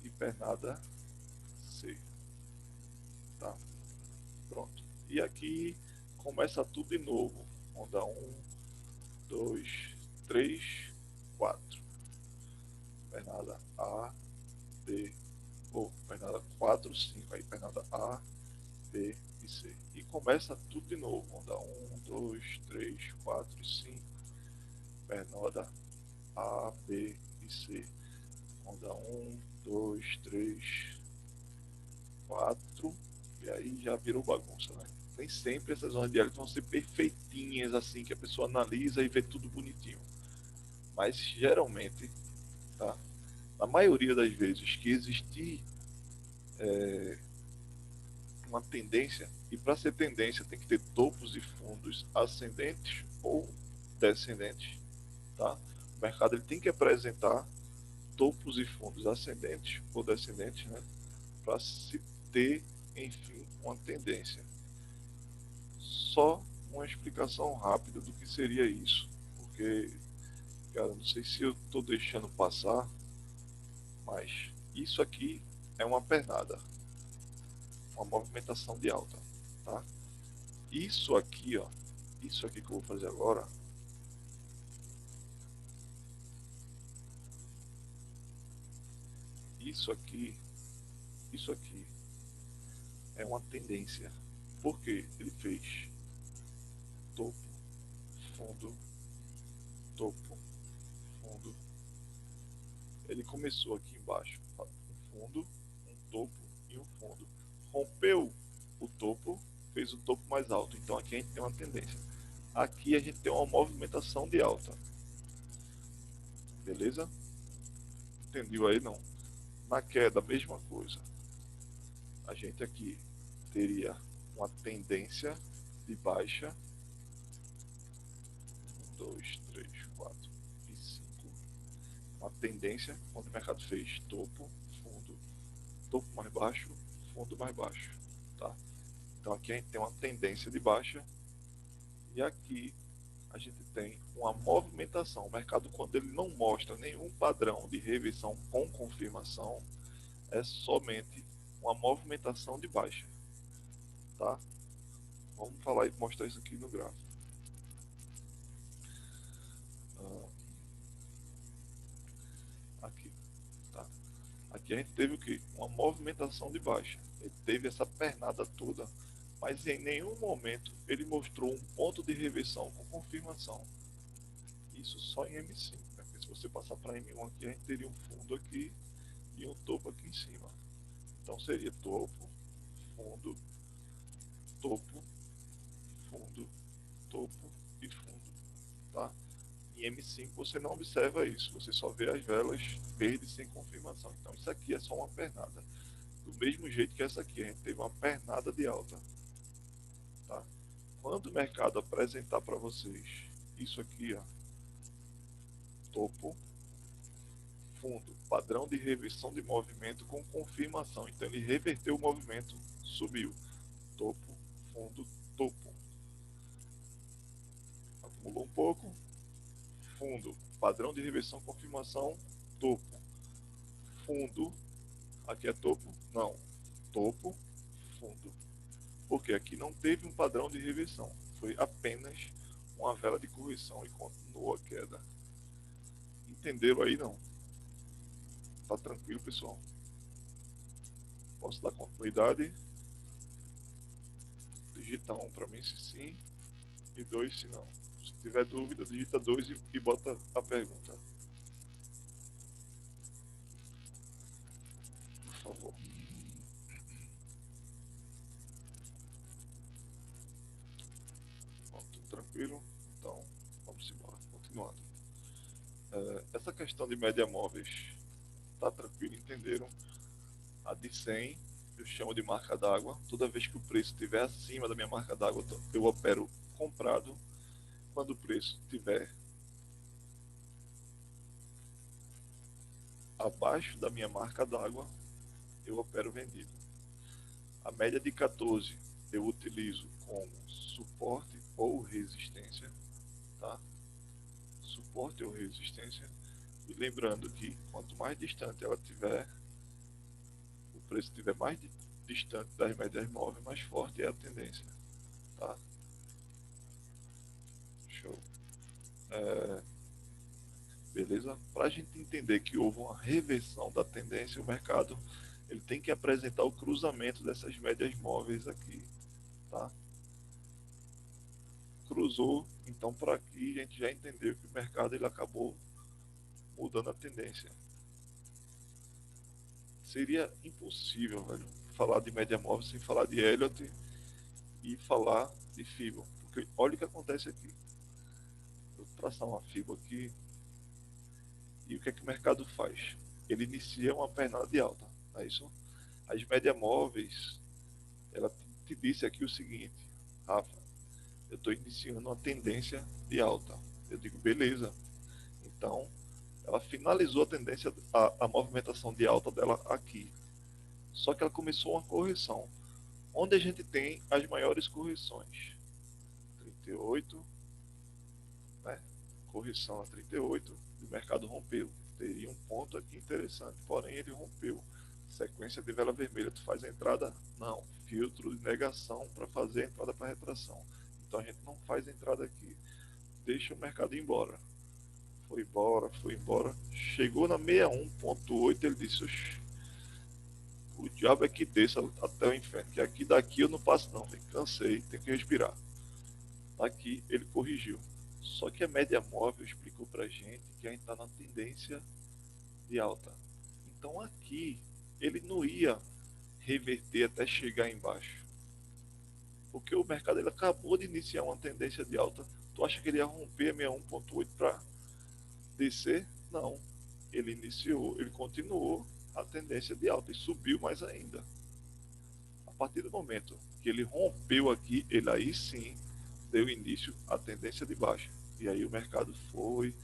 e pernada C. Tá? Pronto. E aqui começa tudo de novo. Onda 1, 2, 3, 4. Pernada A, B, ou pernada 4, 5. Aí pernada A, B e C. E começa tudo de novo. Onda 1, 2, 3, 4 e 5. Pernada A, B e C. Onda 1, 2, 3, 4. E aí já virou bagunça, né? Nem sempre essas ondas de hélio vão ser perfeitinhas, assim, que a pessoa analisa e vê tudo bonitinho. Mas geralmente, tá? Na maioria das vezes que existir uma tendência, e para ser tendência tem que ter topos e fundos ascendentes ou descendentes, tá? O mercado ele tem que apresentar topos e fundos ascendentes ou descendentes, né? Para se ter, enfim, uma tendência. Só uma explicação rápida do que seria isso, porque, cara, não sei se eu estou deixando passar, mas isso aqui é uma pernada, uma movimentação de alta, tá? Isso aqui, ó, isso aqui que eu vou fazer agora, isso aqui, isso aqui é uma tendência, porque ele fez topo, fundo, topo, fundo. Ele começou aqui embaixo, um fundo, um topo e um fundo. Rompeu o topo, fez o topo mais alto. Então aqui a gente tem uma tendência. Aqui a gente tem uma movimentação de alta. Beleza? Entendeu aí não? Na queda, a mesma coisa. A gente aqui teria uma tendência de baixa. 1, 2, 3, 4 e 5. Uma tendência quando o mercado fez topo, fundo, topo mais baixo, fundo mais baixo. Tá? Então aqui a gente tem uma tendência de baixa e aqui a gente tem uma movimentação. O mercado, quando ele não mostra nenhum padrão de reversão com confirmação, é somente uma movimentação de baixa. Tá? Vamos falar e mostrar isso aqui no gráfico. Aqui, tá? Aqui a gente teve o que? Uma movimentação de baixa. Ele teve essa pernada toda, mas em nenhum momento ele mostrou um ponto de reversão com confirmação. Isso só em M5, né? Porque se você passar para M1 aqui, a gente teria um fundo aqui e um topo aqui em cima. Então seria topo, fundo, topo, fundo, topo e fundo, tá? Em M5 você não observa isso, você só vê as velas verdes sem confirmação. Então isso aqui é só uma pernada. Do mesmo jeito que essa aqui, a gente teve uma pernada de alta, tá? Quando o mercado apresentar para vocês isso aqui, ó, topo, fundo, padrão de reversão de movimento com confirmação. Então ele reverteu o movimento, subiu. Topo, fundo, topo. Acumulou um pouco, fundo, padrão de reversão, confirmação, topo. Fundo, aqui é topo? Não. Topo, fundo. Porque aqui não teve um padrão de reversão. Foi apenas uma vela de correção e continuou a queda. Entenderam aí não? Tá tranquilo, pessoal? Posso dar continuidade? digita 1 para mim se sim e 2 se não. Se tiver dúvida, digita 2 e bota a pergunta, por favor. Bom, tudo tranquilo? Então, vamos embora. Continuando. Essa questão de média móveis, tá tranquilo, entenderam? A de 100 eu chamo de marca d'água. Toda vez que o preço estiver acima da minha marca d'água, eu opero comprado. Quando o preço estiver abaixo da minha marca d'água, eu opero vendido. A média de 14 eu utilizo como suporte ou resistência, tá? Suporte ou resistência. E lembrando que quanto mais distante ela tiver, o preço estiver mais distante das médias móveis, mais forte é a tendência, tá? Show. É, beleza? Para a gente entender que houve uma reversão da tendência, o mercado ele tem que apresentar o cruzamento dessas médias móveis aqui, tá? Cruzou, então por aqui a gente já entendeu que o mercado ele acabou mudando a tendência. Seria impossível, velho, falar de média móvel sem falar de Elliott e falar de Fibo, porque olha o que acontece aqui. Vou traçar uma Fibo aqui e o que é que o mercado faz? Ele inicia uma pernada de alta, não é isso? As médias móveis, ela te disse aqui o seguinte, Rafa, eu estou iniciando uma tendência de alta. Eu digo, beleza. Então, ela finalizou a tendência, a movimentação de alta dela aqui. Só que ela começou uma correção. Onde a gente tem as maiores correções? 38, né? Correção a 38, o mercado rompeu. Teria um ponto aqui interessante, porém ele rompeu. Sequência de vela vermelha, tu faz a entrada? Não. Filtro de negação para fazer a entrada para retração. Então a gente não faz a entrada aqui. Deixa o mercado ir embora. Foi embora, foi embora. Chegou na 61.8, ele disse, o diabo é que desça até o inferno, que aqui daqui eu não passo não, cansei, tenho que respirar. Aqui ele corrigiu. Só que a média móvel explicou pra gente que a gente está na tendência de alta. Então aqui ele não ia reverter até chegar embaixo. Porque o mercado ele acabou de iniciar uma tendência de alta. Tu acha que ele ia romper a 61.8 para descer? Não. Ele iniciou, ele continuou a tendência de alta e subiu mais ainda. A partir do momento que ele rompeu aqui, ele aí sim deu início à tendência de baixa. E aí o mercado foi,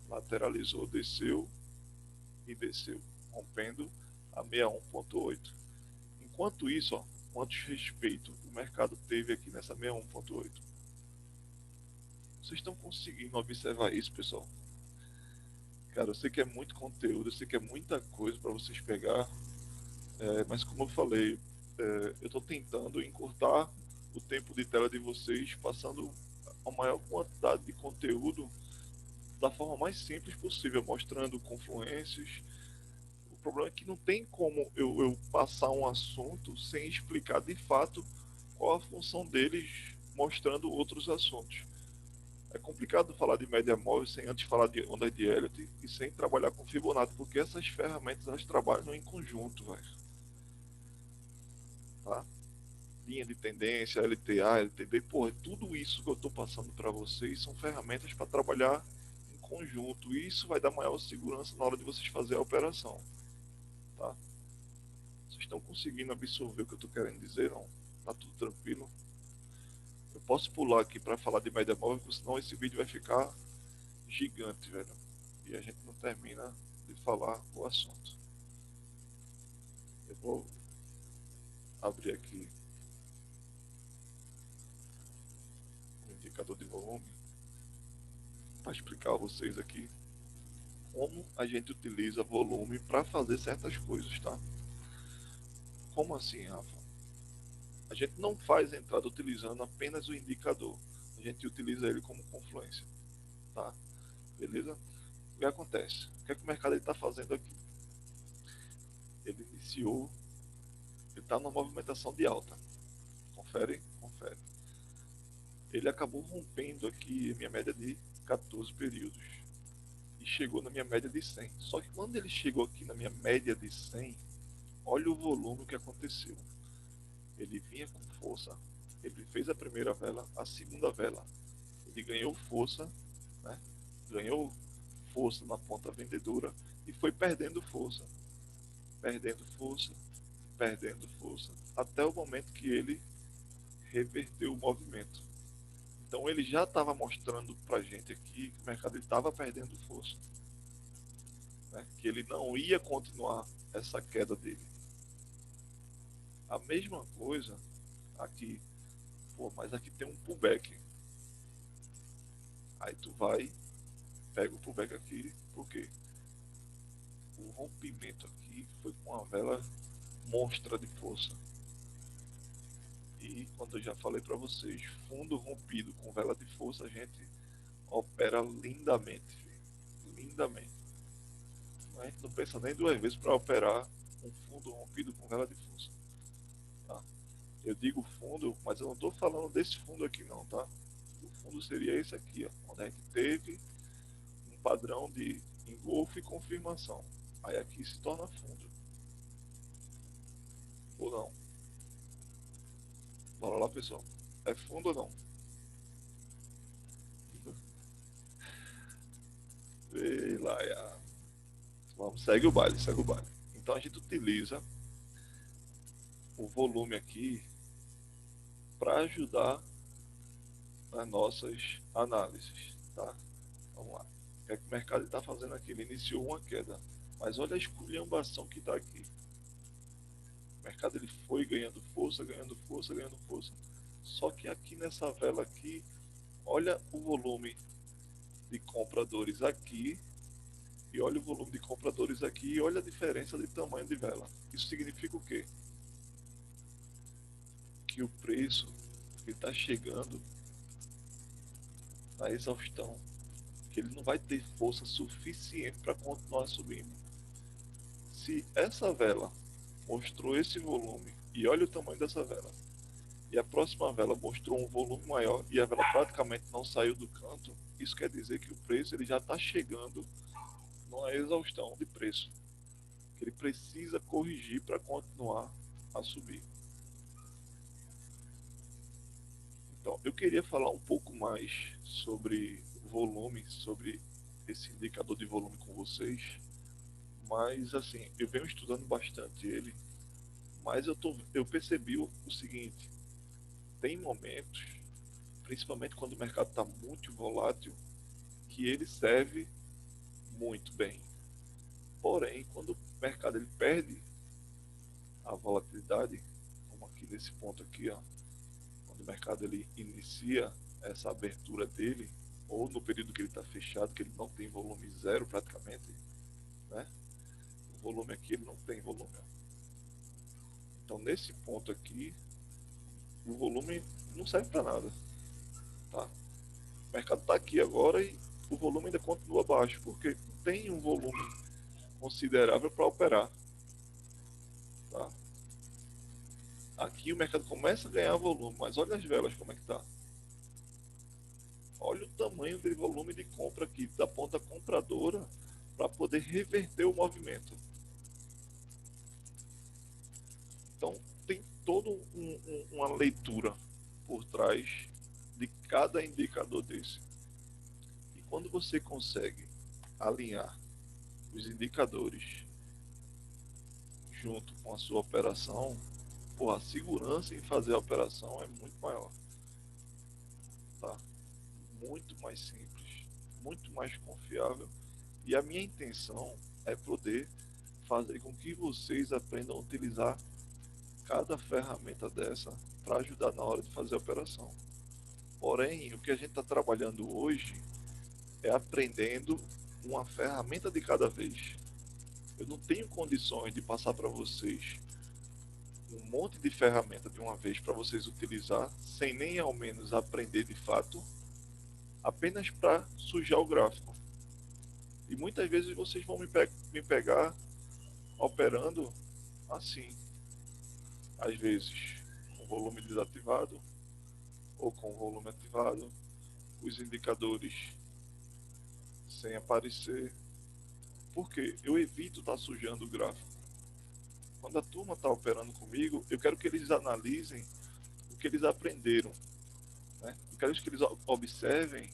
lateralizou, desceu e desceu, rompendo a 61.8. Enquanto isso, ó, quanto respeito o mercado teve aqui nessa 61.8? Vocês estão conseguindo observar isso, pessoal? Cara, eu sei que é muito conteúdo, eu sei que é muita coisa para vocês pegar, mas como eu falei, eu estou tentando encurtar o tempo de tela de vocês, passando a maior quantidade de conteúdo da forma mais simples possível, mostrando confluências. O problema é que não tem como eu passar um assunto sem explicar de fato qual a função deles, mostrando outros assuntos. É complicado falar de média móvel sem antes falar de onda de Elliott e sem trabalhar com Fibonacci, porque essas ferramentas elas trabalham em conjunto, velho. Tá? Linha de tendência, LTA, LTB, porra, tudo isso que eu estou passando para vocês são ferramentas para trabalhar em conjunto. E isso vai dar maior segurança na hora de vocês fazerem a operação. Tá? Vocês estão conseguindo absorver o que eu estou querendo dizer? Não? Tá tudo tranquilo? Eu posso pular aqui para falar de média móvel, senão esse vídeo vai ficar gigante, velho. E a gente não termina de falar o assunto. Eu vou abrir aqui o indicador de volume para explicar a vocês aqui como a gente utiliza volume para fazer certas coisas, tá? Como assim, Rafa? A gente não faz entrada utilizando apenas o indicador. A gente utiliza ele como confluência, tá? Beleza? O que acontece? O que é que o mercado está fazendo aqui? Ele iniciou, ele está numa movimentação de alta. Confere? Confere. ele acabou rompendo aqui a minha média de 14 períodos e chegou na minha média de 100. Só que quando ele chegou aqui na minha média de 100, olha o volume que aconteceu. Ele vinha com força, ele fez a primeira vela, a segunda vela, ele ganhou força, né? Ganhou força na ponta vendedora e foi perdendo força, perdendo força, até o momento que ele reverteu o movimento. Então ele já estava mostrando para a gente aqui que o mercado estava perdendo força, né? Que ele não ia continuar essa queda dele. A mesma coisa aqui, pô, mas aqui tem um pullback. Aí tu vai, pega o pullback aqui, porque o rompimento aqui foi com a vela monstra de força. E quando eu já falei para vocês, fundo rompido com vela de força, a gente opera lindamente, filho. Lindamente. A gente não pensa nem duas vezes para operar um fundo rompido com vela de força. Tá? Eu digo fundo, mas eu não estou falando desse fundo aqui não, tá? O fundo seria esse aqui, ó, onde a gente teve um padrão de engolfo e confirmação. Aí aqui se torna fundo. Ou não? Bora lá, pessoal. É fundo ou não? Ei, Laia. Vamos, segue o baile, segue o baile. Então a gente utiliza o volume aqui para ajudar nas nossas análises, tá? Vamos lá. O que é que o mercado está fazendo aqui? Ele iniciou uma queda, mas olha a esculhambação que está aqui. O mercado ele foi ganhando força, ganhando força, ganhando força. Só que aqui nessa vela aqui, olha o volume de compradores aqui e olha o volume de compradores aqui e olha a diferença de tamanho de vela. Isso significa o quê? Que o preço está chegando na exaustão, que ele não vai ter força suficiente para continuar subindo. Se essa vela mostrou esse volume e olha o tamanho dessa vela, e a próxima vela mostrou um volume maior e a vela praticamente não saiu do canto, isso quer dizer que o preço ele já está chegando numa exaustão de preço, que ele precisa corrigir para continuar a subir. Então, eu queria falar um pouco mais sobre volume, sobre esse indicador de volume com vocês, mas assim, eu venho estudando bastante ele, mas eu percebi o seguinte, tem momentos, principalmente quando o mercado está muito volátil, que ele serve muito bem. Porém, quando o mercado ele perde a volatilidade, como aqui nesse ponto aqui, ó, quando o mercado ele inicia essa abertura dele, ou no período que ele está fechado, que ele não tem volume zero praticamente, né? O volume aqui ele não tem volume. Então nesse ponto aqui, o volume não serve para nada, tá? O mercado está aqui agora e o volume ainda continua baixo, porque tem um volume considerável para operar, tá? Aqui o mercado começa a ganhar volume, mas olha as velas como é que tá. Olha o tamanho do volume de compra aqui da ponta compradora para poder reverter o movimento. Então tem toda uma leitura por trás de cada indicador desse. E quando você consegue alinhar os indicadores junto com a sua operação, pô, a segurança em fazer a operação é muito maior, tá? Muito mais simples, muito mais confiável. E a minha intenção é poder fazer com que vocês aprendam a utilizar cada ferramenta dessa para ajudar na hora de fazer a operação. Porém, o que a gente está trabalhando hoje é aprendendo uma ferramenta de cada vez. Eu não tenho condições de passar para vocês um monte de ferramenta de uma vez para vocês utilizar, sem nem ao menos aprender de fato, apenas para sujar o gráfico. E muitas vezes vocês vão me pegar operando assim, às vezes com volume desativado, ou com o volume ativado, os indicadores sem aparecer, porque eu evito estar sujando o gráfico. Quando a turma está operando comigo, eu quero que eles analisem o que eles aprenderam, né? Eu quero que eles observem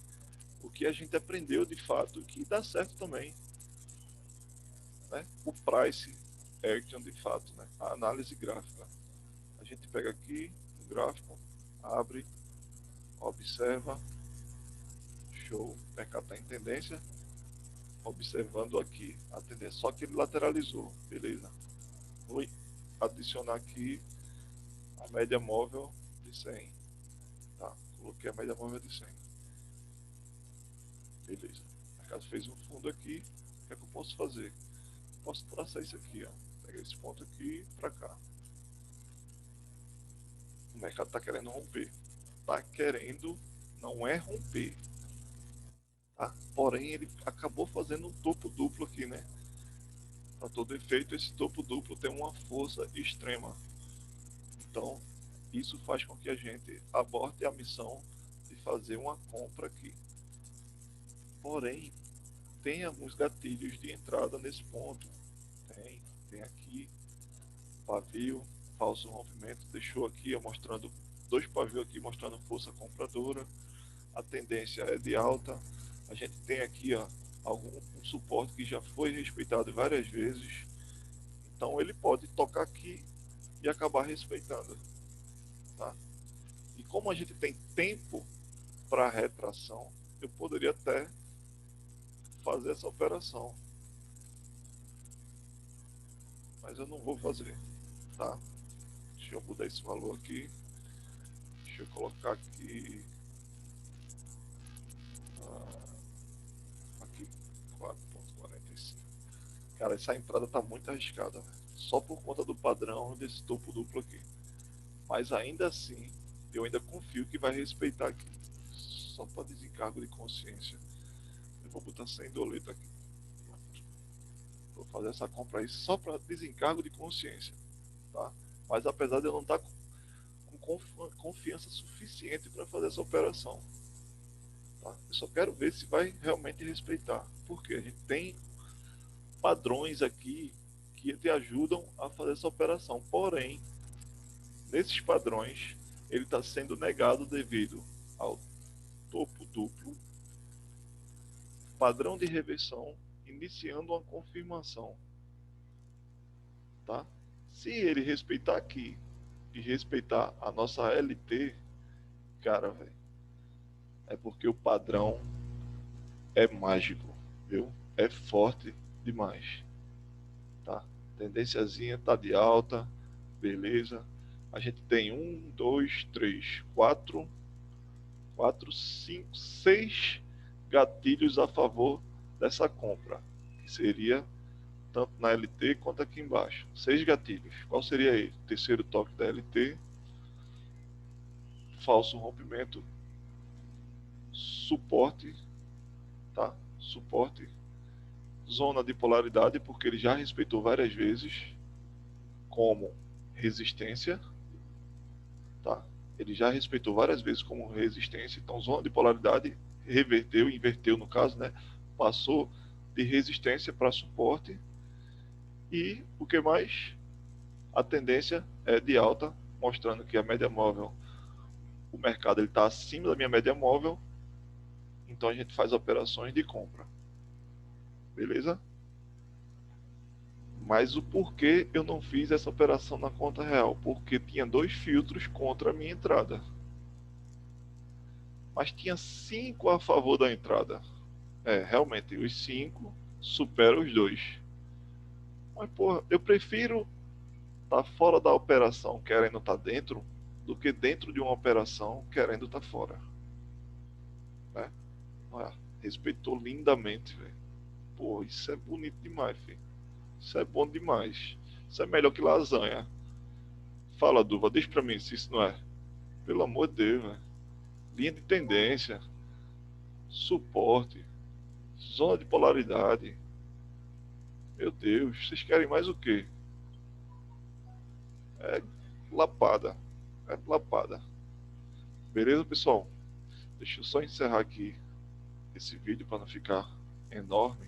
o que a gente aprendeu de fato, que dá certo também, né? O price action de fato, né? A análise gráfica. A gente pega aqui o gráfico, abre, observa, show, o mercado está em tendência, observando aqui a tendência, só que ele lateralizou, beleza. Vou adicionar aqui a média móvel de 100, tá? Coloquei a média móvel de 100, beleza. O mercado fez um fundo aqui, o que é que eu posso fazer? Posso traçar isso aqui, ó. Pegar esse ponto aqui para cá. O mercado está querendo romper. Está querendo, não é romper. Tá? Porém, ele acabou fazendo um topo duplo aqui, né? Para todo efeito, esse topo duplo tem uma força extrema. Então, isso faz com que a gente aborte a missão de fazer uma compra aqui. Porém, tem alguns gatilhos de entrada nesse ponto. Tem aqui pavio, falso rompimento, deixou aqui ó, mostrando dois pavios aqui mostrando força compradora. A tendência é de alta. A gente tem aqui ó, um suporte que já foi respeitado várias vezes. Então ele pode tocar aqui e acabar respeitando. Tá? E como a gente tem tempo para retração, eu poderia até fazer essa operação. Mas eu não vou fazer. Tá? Deixa eu mudar esse valor aqui. Deixa eu colocar aqui. Aqui 4,45. Cara, essa entrada tá muito arriscada, né? Só por conta do padrão desse topo duplo aqui. Mas ainda assim, eu ainda confio que vai respeitar aqui. Só para desencargo de consciência. Eu vou botar 100 doletas aqui. Vou fazer essa compra aí só para desencargo de consciência. Tá? Mas apesar de eu não estar com confiança suficiente para fazer essa operação. Tá? Eu só quero ver se vai realmente respeitar. Porque a gente tem padrões aqui que te ajudam a fazer essa operação. Porém, nesses padrões, ele está sendo negado devido ao topo duplo, padrão de reversão, iniciando uma confirmação. Tá? Se ele respeitar aqui e respeitar a nossa LT, cara, véio, é porque o padrão é mágico, viu? É forte demais. Tá? Tendênciazinha tá de alta, beleza. A gente tem 1, 2, 3, 4, 5, 6 gatilhos a favor dessa compra, que seria tanto na LT quanto aqui embaixo. 6 gatilhos. Qual seria ele? Terceiro toque da LT, falso rompimento, suporte, tá? Suporte, zona de polaridade, porque ele já respeitou várias vezes como resistência, tá? Ele já respeitou várias vezes como resistência, então zona de polaridade reverteu, inverteu no caso, né? Passou de resistência para suporte. E o que mais? A tendência é de alta, mostrando que a média móvel, o mercado está acima da minha média móvel, então a gente faz operações de compra. Beleza? Mas o porquê eu não fiz essa operação na conta real? Porque tinha 2 filtros contra a minha entrada. Mas tinha 5 a favor da entrada. Realmente, os 5 superam os 2. Mas, porra, eu prefiro estar fora da operação querendo estar dentro do que dentro de uma operação querendo estar fora. Né? Respeitou lindamente, velho. Pô, isso é bonito demais, filho. Isso é bom demais. Isso é melhor que lasanha. Fala, Duva, diz pra mim se isso não é. Pelo amor de Deus, velho. Linha de tendência, suporte, zona de polaridade. Meu Deus, vocês querem mais o quê? É lapada. É lapada. Beleza, pessoal? Deixa eu só encerrar aqui esse vídeo para não ficar enorme.